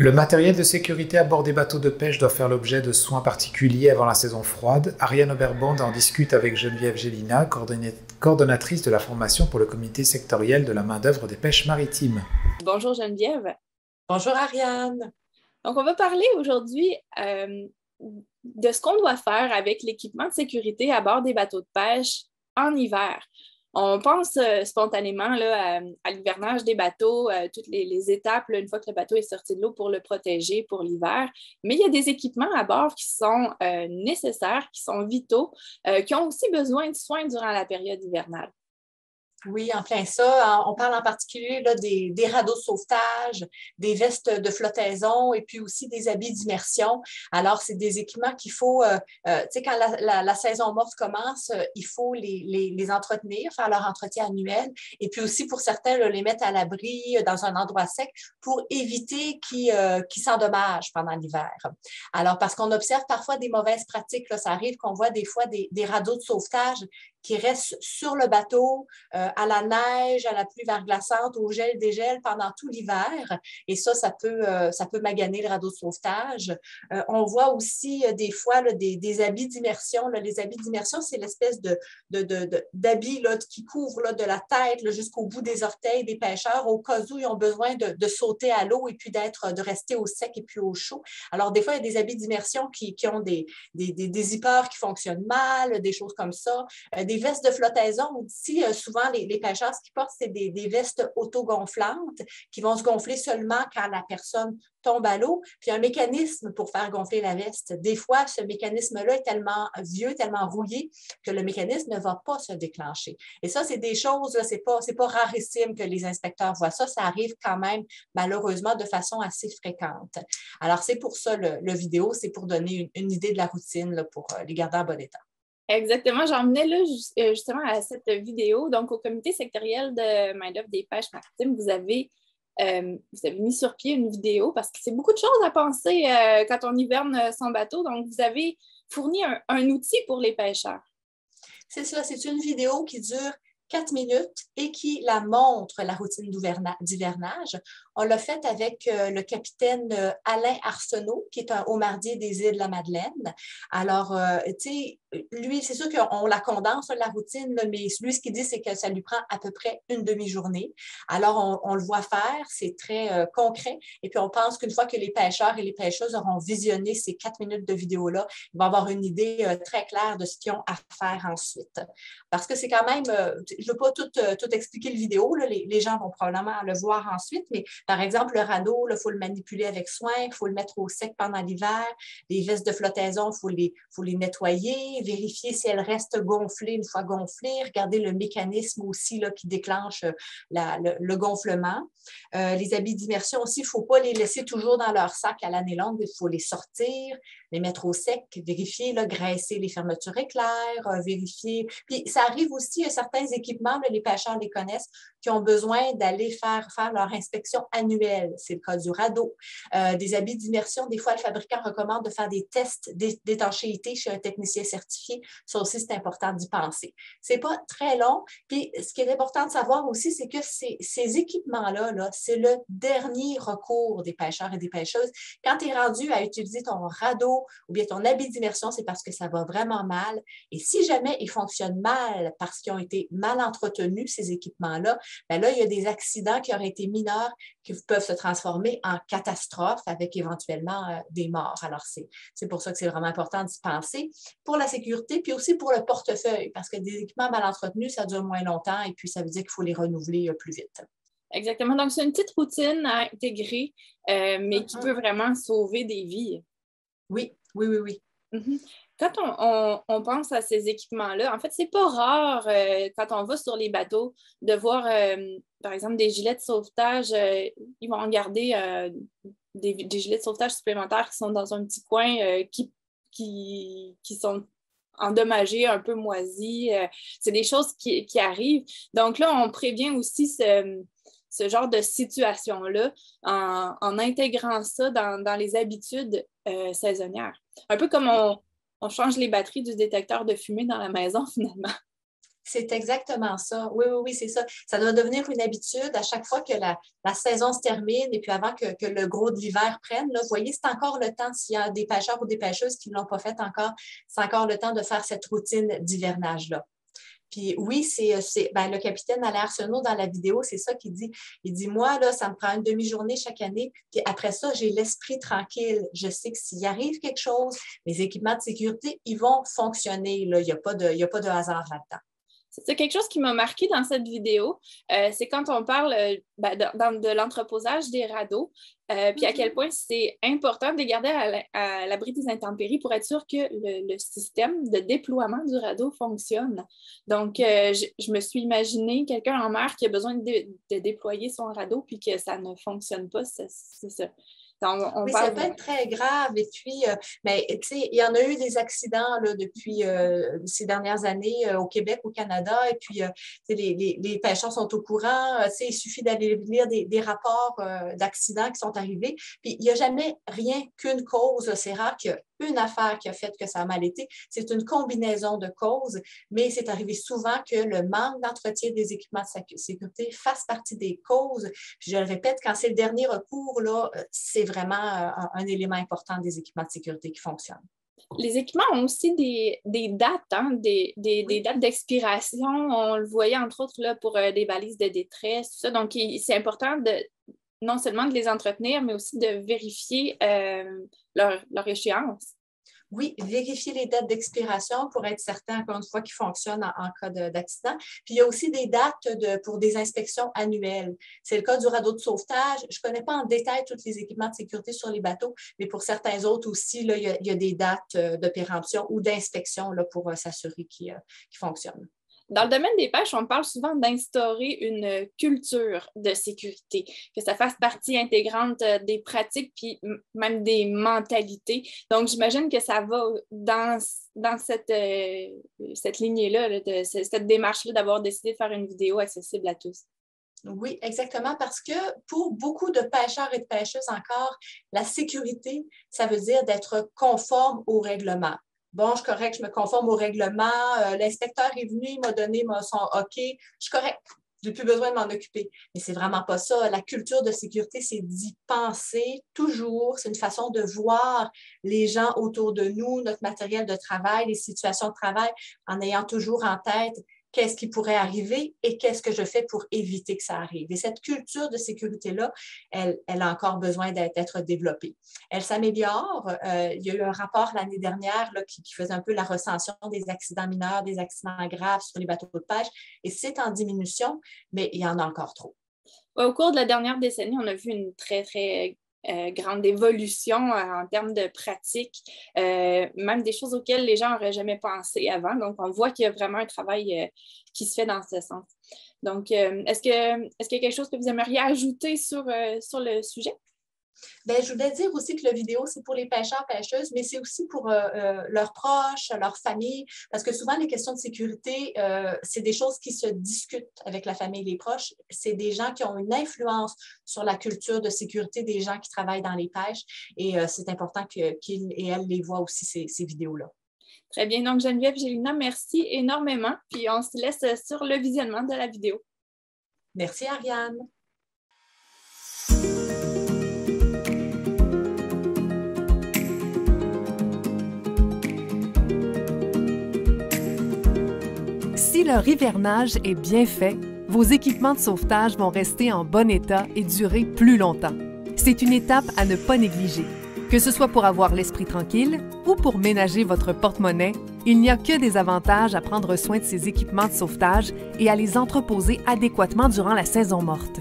Le matériel de sécurité à bord des bateaux de pêche doit faire l'objet de soins particuliers avant la saison froide. Ariane Oberbond en discute avec Geneviève Gélina, coordonnatrice de la formation pour le comité sectoriel de la main-d'œuvre des pêches maritimes. Bonjour Geneviève. Bonjour Ariane. Donc, on va parler aujourd'hui de ce qu'on doit faire avec l'équipement de sécurité à bord des bateaux de pêche en hiver. On pense spontanément là, à l'hivernage des bateaux, toutes les étapes, là, une fois que le bateau est sorti de l'eau pour le protéger pour l'hiver. Mais il y a des équipements à bord qui sont nécessaires, qui sont vitaux, qui ont aussi besoin de soins durant la période hivernale. Oui, en plein ça. On parle en particulier là, des radeaux de sauvetage, des vestes de flottaison et puis aussi des habits d'immersion. Alors, c'est des équipements qu'il faut, tu sais, quand la saison morte commence, il faut les entretenir, faire leur entretien annuel et puis aussi pour certains, là, les mettre à l'abri dans un endroit sec pour éviter qu'ils s'endommagent pendant l'hiver. Alors, parce qu'on observe parfois des mauvaises pratiques, là, ça arrive qu'on voit des fois des radeaux de sauvetage qui restent sur le bateau, à la neige, à la pluie verglaçante, au gel, dégel pendant tout l'hiver. Et ça peut maganer le radeau de sauvetage. On voit aussi des fois là, des habits d'immersion. Là. Les habits d'immersion, c'est l'espèce d'habits là, qui couvrent là, de la tête là, jusqu'au bout des orteils des pêcheurs au cas où ils ont besoin de sauter à l'eau et puis de rester au sec et puis au chaud. Alors, des fois, il y a des habits d'immersion qui ont des zippers qui fonctionnent mal, des choses comme ça. Des vestes de flottaison aussi, souvent les pêcheurs, ce qu'ils portent, c'est des vestes autogonflantes qui vont se gonfler seulement quand la personne tombe à l'eau, puis un mécanisme pour faire gonfler la veste. Des fois, ce mécanisme-là est tellement vieux, tellement rouillé que le mécanisme ne va pas se déclencher. Et ça, c'est des choses, là, c'est pas rarissime que les inspecteurs voient ça, ça arrive quand même malheureusement de façon assez fréquente. Alors, c'est pour ça le vidéo, c'est pour donner une idée de la routine là, pour les garder en bon état. Exactement, j'en venais là justement à cette vidéo. Donc, au comité sectoriel de main-d'œuvre des pêches maritimes, vous avez mis sur pied une vidéo parce que c'est beaucoup de choses à penser quand on hiverne son bateau. Donc, vous avez fourni un outil pour les pêcheurs. C'est ça, c'est une vidéo qui dure 4 minutes et qui la montre, la routine d'hivernage. On l'a faite avec le capitaine Alain Arsenault, qui est un haut-mardier des îles de la Madeleine. Alors, tu sais, lui, c'est sûr qu'on la condense, la routine, là, mais lui, ce qu'il dit, c'est que ça lui prend à peu près une demi-journée. Alors, on le voit faire, c'est très concret. Et puis, on pense qu'une fois que les pêcheurs et les pêcheuses auront visionné ces 4 minutes de vidéo-là, ils vont avoir une idée très claire de ce qu'ils ont à faire ensuite. Parce que c'est quand même, je ne veux pas tout expliquer le vidéo, là, les gens vont probablement le voir ensuite, mais par exemple, le radeau, il faut le manipuler avec soin, il faut le mettre au sec pendant l'hiver. Les vestes de flottaison, il faut les nettoyer, vérifier si elles restent gonflées une fois gonflées, regarder le mécanisme aussi là, qui déclenche le gonflement. Les habits d'immersion aussi, il ne faut pas les laisser toujours dans leur sac à l'année longue, il faut les sortir, les mettre au sec, vérifier, là, graisser les fermetures éclairs, vérifier. Puis ça arrive aussi, certains équipements, là, les pêcheurs les connaissent, qui ont besoin d'aller faire leur inspection annuelle. C'est le cas du radeau. Des habits d'immersion, des fois, le fabricant recommande de faire des tests d'étanchéité chez un technicien certifié. Ça aussi, c'est important d'y penser. C'est pas très long. Puis, ce qui est important de savoir aussi, c'est que ces équipements-là, là, c'est le dernier recours des pêcheurs et des pêcheuses. Quand tu es rendu à utiliser ton radeau ou bien ton habit d'immersion, c'est parce que ça va vraiment mal. Et si jamais ils fonctionnent mal parce qu'ils ont été mal entretenus, ces équipements-là, bien là, il y a des accidents qui auraient été mineurs qui peuvent se transformer en catastrophes avec éventuellement des morts. Alors, c'est pour ça que c'est vraiment important d'y penser pour la sécurité, puis aussi pour le portefeuille, parce que des équipements mal entretenus, ça dure moins longtemps et puis ça veut dire qu'il faut les renouveler plus vite. Exactement. Donc, c'est une petite routine à intégrer, mais qui peut vraiment sauver des vies. Oui, oui, oui, oui. Mm-hmm. Quand on pense à ces équipements-là, en fait, c'est pas rare quand on va sur les bateaux de voir, par exemple, des gilets de sauvetage. Ils vont garder des gilets de sauvetage supplémentaires qui sont dans un petit coin qui sont endommagés, un peu moisis. C'est des choses qui arrivent. Donc là, on prévient aussi ce genre de situation-là en intégrant ça dans les habitudes saisonnières. Un peu comme on change les batteries du détecteur de fumée dans la maison, finalement. C'est exactement ça. Oui, oui, oui, c'est ça. Ça doit devenir une habitude à chaque fois que la saison se termine et puis avant que le gros de l'hiver prenne. Là, vous voyez, c'est encore le temps, s'il y a des pêcheurs ou des pêcheuses qui ne l'ont pas fait encore, c'est encore le temps de faire cette routine d'hivernage-là. Puis oui, le capitaine Alain Arsenault dans la vidéo, c'est ça qu'il dit. Il dit, moi, là, ça me prend une demi-journée chaque année. Puis après ça, j'ai l'esprit tranquille. Je sais que s'il arrive quelque chose, mes équipements de sécurité, ils vont fonctionner. Là. Il n'y a pas de hasard là-dedans. C'est quelque chose qui m'a marqué dans cette vidéo, c'est quand on parle de l'entreposage des radeaux, puis à quel point c'est important de les garder à l'abri des intempéries pour être sûr que le système de déploiement du radeau fonctionne. Donc, je me suis imaginé quelqu'un en mer qui a besoin de déployer son radeau puis que ça ne fonctionne pas, c'est ça. Oui, ça peut être très grave. Et puis, mais tu sais, il y en a eu des accidents là, depuis ces dernières années au Québec, au Canada. Et puis, les pêcheurs sont au courant. Il suffit d'aller lire des rapports d'accidents qui sont arrivés. Puis, il n'y a jamais rien qu'une cause. C'est rare qu'il y a une affaire qui a fait que ça a mal été. C'est une combinaison de causes, mais c'est arrivé souvent que le manque d'entretien des équipements de sécurité fasse partie des causes. Puis je le répète, quand c'est le dernier recours, là, c'est vraiment un élément important des équipements de sécurité qui fonctionnent. Les équipements ont aussi des dates, hein, des dates d'expiration. On le voyait entre autres là, pour des balises de détresse, tout ça. Donc, c'est important non seulement de les entretenir, mais aussi de vérifier leur échéance. Oui, vérifier les dates d'expiration pour être certain, encore une fois, qu'ils fonctionnent en cas d'accident. Puis, il y a aussi des dates pour des inspections annuelles. C'est le cas du radeau de sauvetage. Je ne connais pas en détail tous les équipements de sécurité sur les bateaux, mais pour certains autres aussi, là, il y a des dates de péremption ou d'inspection pour s'assurer qu'ils fonctionnent. Dans le domaine des pêches, on parle souvent d'instaurer une culture de sécurité, que ça fasse partie intégrante des pratiques puis même des mentalités. Donc, j'imagine que ça va dans cette lignée-là, cette démarche-là d'avoir décidé de faire une vidéo accessible à tous. Oui, exactement, parce que pour beaucoup de pêcheurs et de pêcheuses encore, la sécurité, ça veut dire d'être conforme au règlement. Bon, je suis correct, je me conforme au règlement. L'inspecteur est venu, il m'a donné son OK. Je suis correct, je n'ai plus besoin de m'en occuper. Mais ce n'est vraiment pas ça. La culture de sécurité, c'est d'y penser toujours. C'est une façon de voir les gens autour de nous, notre matériel de travail, les situations de travail, en ayant toujours en tête qu'est-ce qui pourrait arriver et qu'est-ce que je fais pour éviter que ça arrive. Et cette culture de sécurité-là, elle a encore besoin d'être développée. Elle s'améliore. Il y a eu un rapport l'année dernière là, qui faisait un peu la recension des accidents mineurs, des accidents graves sur les bateaux de pêche, et c'est en diminution, mais il y en a encore trop. Au cours de la dernière décennie, on a vu une très, très grande évolution en termes de pratiques, même des choses auxquelles les gens n'auraient jamais pensé avant. Donc, on voit qu'il y a vraiment un travail qui se fait dans ce sens. Donc, est-ce qu'il y a quelque chose que vous aimeriez ajouter sur le sujet? Bien, je voulais dire aussi que la vidéo, c'est pour les pêcheurs, pêcheuses, mais c'est aussi pour leurs proches, leur famille, parce que souvent, les questions de sécurité, c'est des choses qui se discutent avec la famille et les proches. C'est des gens qui ont une influence sur la culture de sécurité des gens qui travaillent dans les pêches, et c'est important qu'ils et elles les voient aussi, ces vidéos-là. Très bien. Donc, Geneviève, Gélina, merci énormément. Puis, on se laisse sur le visionnement de la vidéo. Merci, Ariane. Si leur hivernage est bien fait, vos équipements de sauvetage vont rester en bon état et durer plus longtemps. C'est une étape à ne pas négliger. Que ce soit pour avoir l'esprit tranquille ou pour ménager votre porte-monnaie, il n'y a que des avantages à prendre soin de ces équipements de sauvetage et à les entreposer adéquatement durant la saison morte.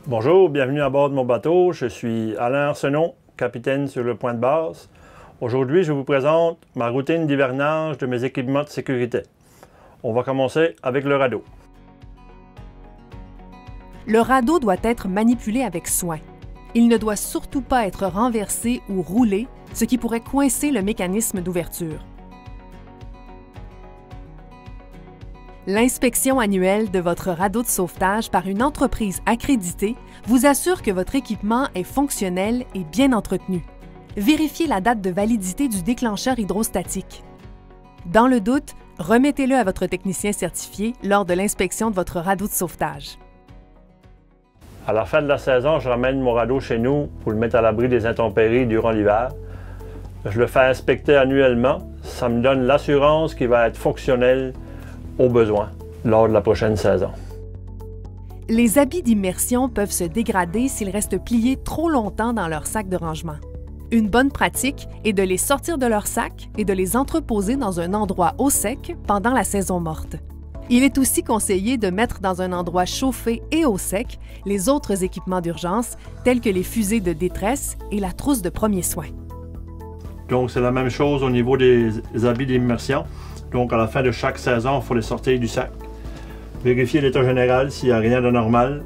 Bonjour, bienvenue à bord de mon bateau. Je suis Alain Arsenault, capitaine sur le point de base. Aujourd'hui, je vous présente ma routine d'hivernage de mes équipements de sécurité. On va commencer avec le radeau. Le radeau doit être manipulé avec soin. Il ne doit surtout pas être renversé ou roulé, ce qui pourrait coincer le mécanisme d'ouverture. L'inspection annuelle de votre radeau de sauvetage par une entreprise accréditée vous assure que votre équipement est fonctionnel et bien entretenu. Vérifiez la date de validité du déclencheur hydrostatique. Dans le doute, Remettez-le à votre technicien certifié lors de l'inspection de votre radeau de sauvetage. À la fin de la saison, je ramène mon radeau chez nous pour le mettre à l'abri des intempéries durant l'hiver. Je le fais inspecter annuellement. Ça me donne l'assurance qu'il va être fonctionnel au besoin lors de la prochaine saison. Les habits d'immersion peuvent se dégrader s'ils restent pliés trop longtemps dans leur sac de rangement. Une bonne pratique est de les sortir de leur sac et de les entreposer dans un endroit au sec pendant la saison morte. Il est aussi conseillé de mettre dans un endroit chauffé et au sec les autres équipements d'urgence, tels que les fusées de détresse et la trousse de premiers soins. Donc, c'est la même chose au niveau des habits d'immersion. Donc, à la fin de chaque saison, il faut les sortir du sac. Vérifier l'état général s'il n'y a rien de normal.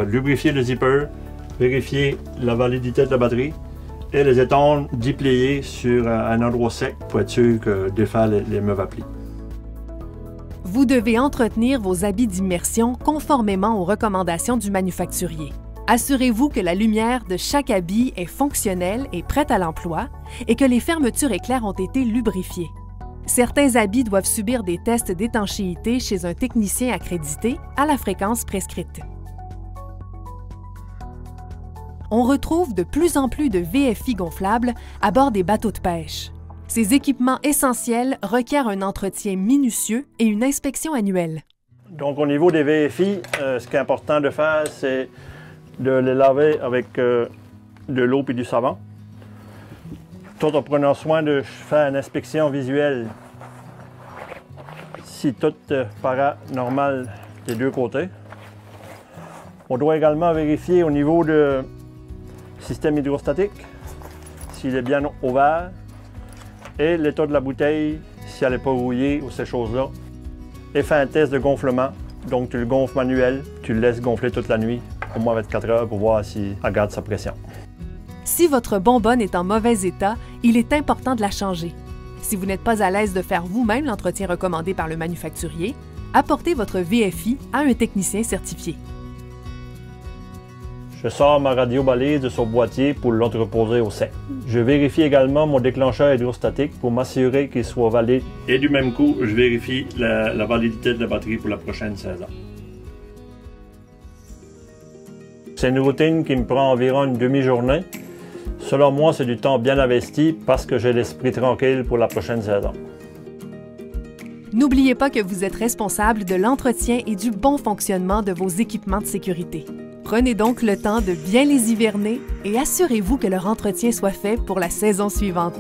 Lubrifier le zipper. Vérifier la validité de la batterie. Et les étendre, déplier sur un endroit sec pour être sûr que défaire les meubles à plis. Vous devez entretenir vos habits d'immersion conformément aux recommandations du manufacturier. Assurez-vous que la lumière de chaque habit est fonctionnelle et prête à l'emploi et que les fermetures éclairs ont été lubrifiées. Certains habits doivent subir des tests d'étanchéité chez un technicien accrédité à la fréquence prescrite. On retrouve de plus en plus de VFI gonflables à bord des bateaux de pêche. Ces équipements essentiels requièrent un entretien minutieux et une inspection annuelle. Donc, au niveau des VFI, ce qui est important de faire, c'est de les laver avec de l'eau et du savon. Tout en prenant soin de faire une inspection visuelle. Si tout paraît normal des deux côtés. On doit également vérifier au niveau du système hydrostatique, s'il est bien ouvert, et l'état de la bouteille, si elle n'est pas rouillée ou ces choses-là. Et faire un test de gonflement. Donc, tu le gonfles manuel, tu le laisses gonfler toute la nuit, au moins 24 heures, pour voir si elle garde sa pression. Si votre bonbonne est en mauvais état, il est important de la changer. Si vous n'êtes pas à l'aise de faire vous-même l'entretien recommandé par le manufacturier, apportez votre VFI à un technicien certifié. Je sors ma radiobalise de son boîtier pour l'entreposer au sec. Je vérifie également mon déclencheur hydrostatique pour m'assurer qu'il soit valide. Et du même coup, je vérifie la validité de la batterie pour la prochaine saison. C'est une routine qui me prend environ une demi-journée. Selon moi, c'est du temps bien investi parce que j'ai l'esprit tranquille pour la prochaine saison. N'oubliez pas que vous êtes responsable de l'entretien et du bon fonctionnement de vos équipements de sécurité. Prenez donc le temps de bien les hiverner et assurez-vous que leur entretien soit fait pour la saison suivante.